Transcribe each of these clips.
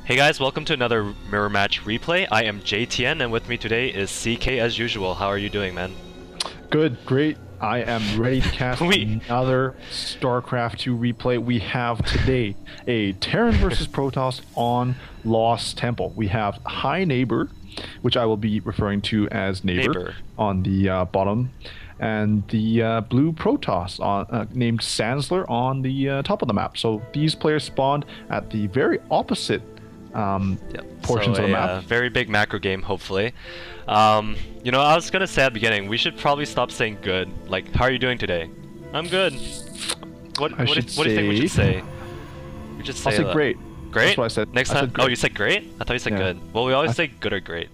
Hey guys, welcome to another mirror match replay. I am JTN and with me today is CK as usual. How are you doing, man? Good, great. I am ready to cast another StarCraft 2 replay. We have today a Terran versus Protoss on Lost Temple. We have HiNeighbor, which I will be referring to as Neighbor. On the bottom, and the blue Protoss on, named Sanzler on the top of the map. So these players spawned at the very opposite portions of the map. Very big macro game, hopefully. You know, I was gonna say at the beginning, we should probably stop saying good. Like, how are you doing today? I'm good. What do you think we should say? We should say. I'll say great. Great? That's what I said. Next time. Oh, you said great? I thought you said good. Well, we always say good or great.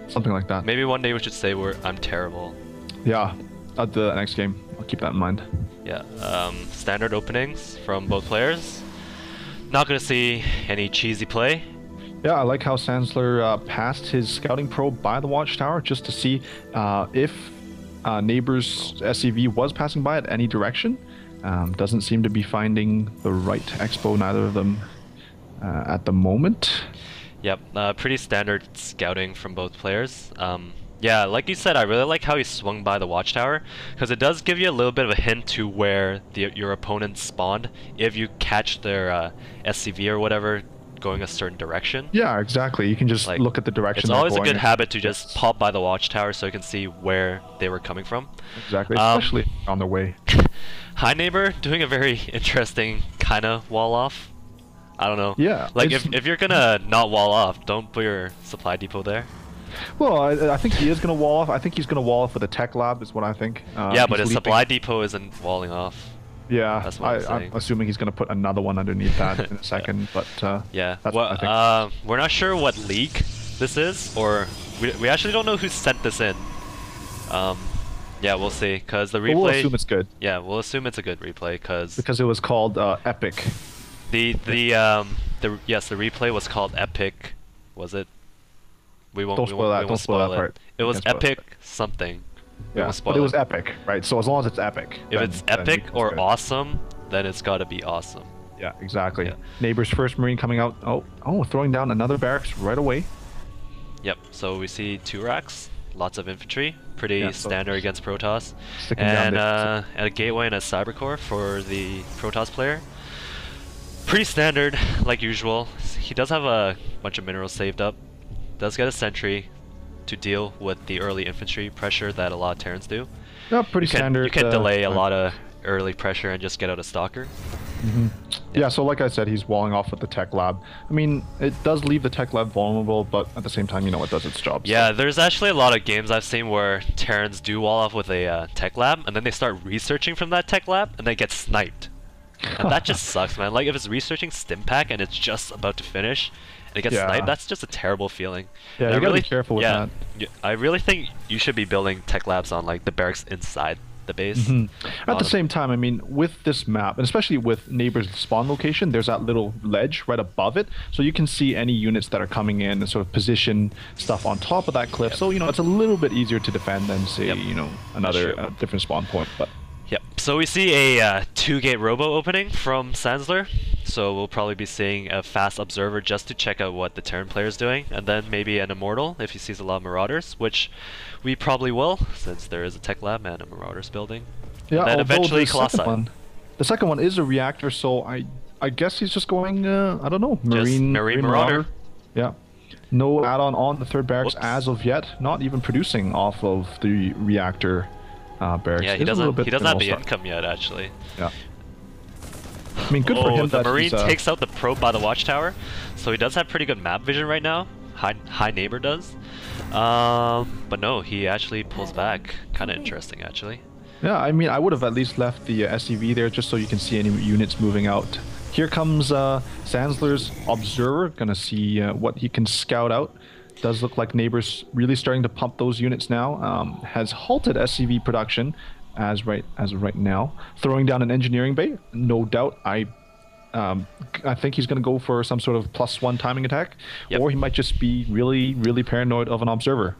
Something like that. Maybe one day we should say I'm terrible. Yeah. At the next game. I'll keep that in mind. Yeah. Standard openings from both players. Not gonna see any cheesy play. Yeah, I like how Sanzler passed his scouting probe by the watchtower just to see if Neighbor's SCV was passing by at any direction. Doesn't seem to be finding the right expo, neither of them at the moment. Yep, pretty standard scouting from both players. Yeah, like you said, I really like how he swung by the watchtower, because it does give you a little bit of a hint to where your opponent spawned if you catch their SCV or whatever going a certain direction. Yeah, exactly. You can just look at the direction. It's always a good habit to just pop by the watchtower so you can see where they were coming from. Exactly, especially on their way. HiNeighbor doing a very interesting kind of wall off. I don't know. Yeah. Like if you're gonna not wall off, don't put your supply depot there. Well, I think he is gonna wall off. I think he's gonna wall off with a tech lab, is what I think. Yeah, but his supply depot isn't walling off. Yeah, that's what I'm assuming he's going to put another one underneath that in a second, but yeah, that's well, what I think. We're not sure what league this is, or we actually don't know who sent this in. Yeah, we'll see, because the replay... But we'll assume it's good. Yeah, we'll assume it's a good replay, because it was called Epic. Yes, the replay was called Epic, was it? Don't spoil that part. It was Epic something. Yeah, but it was epic, right? So as long as it's epic. If it's epic or awesome, then it's got to be awesome. Yeah, exactly. Yeah. Neighbor's first Marine coming out. Oh, throwing down another barracks right away. Yep, so we see 2 racks, lots of infantry, pretty standard against Protoss. And a gateway and a cybercore for the Protoss player. Pretty standard, like usual. He does have a bunch of minerals saved up. Does get a sentry to deal with the early infantry pressure that a lot of Terrans do. Yeah, pretty standard. You can delay a lot of early pressure and just get out a stalker. Yeah, so like I said, he's walling off with the tech lab. I mean, it does leave the tech lab vulnerable, but at the same time, you know, it does its job. Yeah, there's actually a lot of games I've seen where Terrans do wall off with a tech lab, and then they start researching from that tech lab, and they get sniped. And that just sucks, man. Like, if it's researching Stimpak and it's just about to finish, and it gets sniped, that's just a terrible feeling. Yeah, you gotta be careful with that. I really think you should be building tech labs on like the barracks inside the base. At the same time, I mean, with this map, and especially with Neighbor's spawn location, there's that little ledge right above it, so you can see any units that are coming in and sort of position stuff on top of that cliff. So, you know, it's a little bit easier to defend than, say, you know, another different spawn point. But yep. So we see a 2-gate robo opening from Sanzler. So we'll probably be seeing a fast observer just to check out what the Terran player is doing, and then maybe an immortal if he sees a lot of marauders, which we probably will, since there is a tech lab and a marauders building. Yeah, and then eventually the second one is a reactor, so I guess he's just going I don't know, Marine Marauder. Yeah. No add-on on the third barracks as of yet, not even producing off of the reactor barracks. Yeah, he doesn't have the income yet, actually. Yeah. I mean, good for him. The Marine takes out the probe by the watchtower, so he does have pretty good map vision right now. HiNeighbor does, but no, he actually pulls back. Kind of interesting, actually. Yeah, I mean, I would have at least left the SCV there just so you can see any units moving out. Here comes Sanzler's observer, gonna see what he can scout out. Does look like Neighbor's really starting to pump those units now. Has halted SCV production as of right now, throwing down an engineering bay. No doubt, I think he's going to go for some sort of +1 timing attack, or he might just be really paranoid of an observer.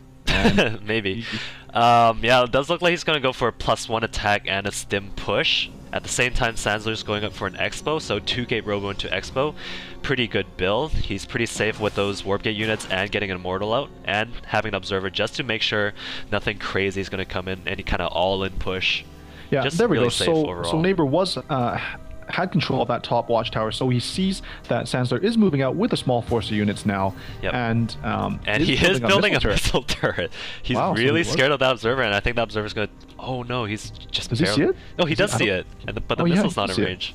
Maybe. Yeah, it does look like he's going to go for a +1 attack and a stim push, At the same time, Sanzler's going up for an Expo, so 2-gate Robo into Expo. Pretty good build. He's pretty safe with those Warp Gate units and getting an Immortal out, and having an Observer just to make sure nothing crazy is going to come in, any kind of all-in push. Yeah, just there we really go. Safe So overall. Neighbor was had control of that top watchtower, so he sees that Sanzler is moving out with a small force of units now, Yep. and he is building a turret. missile turret. He's Wow, so really he was. scared of that Observer, and I think the Observer's going to... Oh no, he's just Does he see it? No, he does see it, but the Oh, yeah, missile's he not does in see it. range.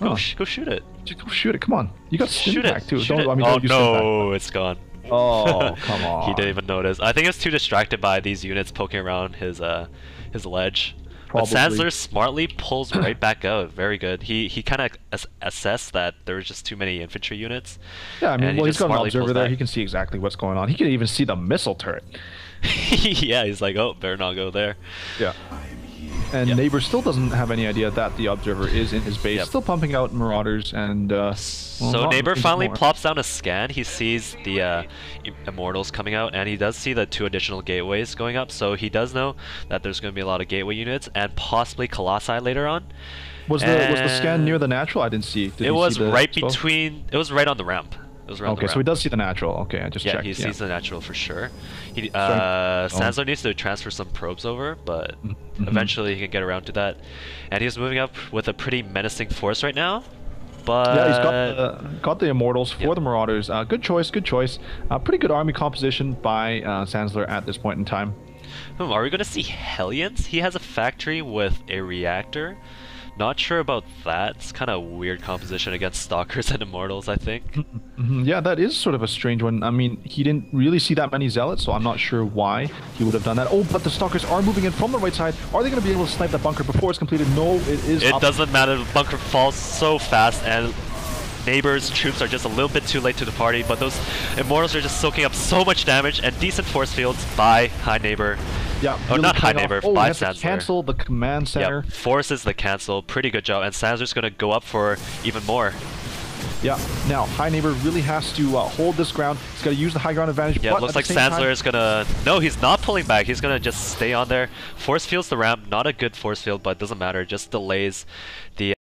Oh. Go shoot it. Just go shoot it, come on. You got Shoot Stim Pack it. too. Shoot Don't, it. I mean, Oh don't use Stim Pack. no, it's gone. Oh, come on. He didn't even notice. I think he was too distracted by these units poking around his ledge. Probably. But Sanzler smartly pulls right back out. Very good. He kind of assessed that there was just too many infantry units. Yeah, I mean, and well, he's just got an smartly observer pulls there. back. He can see exactly what's going on. He can even see the missile turret. Yeah, he's like, oh, better not go there. Yeah. And Yep. Neighbor still doesn't have any idea that the observer is in his base. Yep. Still pumping out marauders and. So Neighbor finally plops down a scan. He sees the Immortals coming out, and he does see the 2 additional gateways going up. So he does know that there's going to be a lot of gateway units and possibly Colossi later on. Was the scan near the natural? I didn't see. Did It was see the right expo? between. It was right on the ramp. It was right on the Okay, ramp. so he does see the natural. Okay, I just Yeah, checked. he sees the natural for sure. He, Sorry. Sanzler needs to transfer some probes over, but Mm-hmm. eventually he can get around to that. And he's moving up with a pretty menacing force right now. But Yeah, he's got the Immortals for Yep. the Marauders. Good choice, good choice. Pretty good army composition by Sanzler at this point in time. Are we going to see Hellions? He has a factory with a reactor. Not sure about that. It's kind of weird composition against Stalkers and Immortals, I think. Mhm, yeah, that is sort of a strange one. I mean, he didn't really see that many Zealots, so I'm not sure why he would have done that. Oh, but the Stalkers are moving in from the right side. Are they going to be able to snipe that bunker before it's completed? No, it is It up. doesn't matter. The bunker falls so fast, and Neighbor's troops are just a little bit too late to the party, but those Immortals are just soaking up so much damage and decent force fields by HiNeighbor. Yeah, Oh, really not playing HiNeighbor, off. Oh, by he has to Sanzler. cancel the command center. Yep, forces the cancel. Pretty good job, and Sanzler's going to go up for even more. Yeah, now HiNeighbor really has to hold this ground. He's got to use the high ground advantage. Yeah, but it looks at like the same Sanzler time, is going to... No, he's not pulling back. He's going to just stay on there. Force fields the ramp. Not a good force field, but it doesn't matter. Just delays the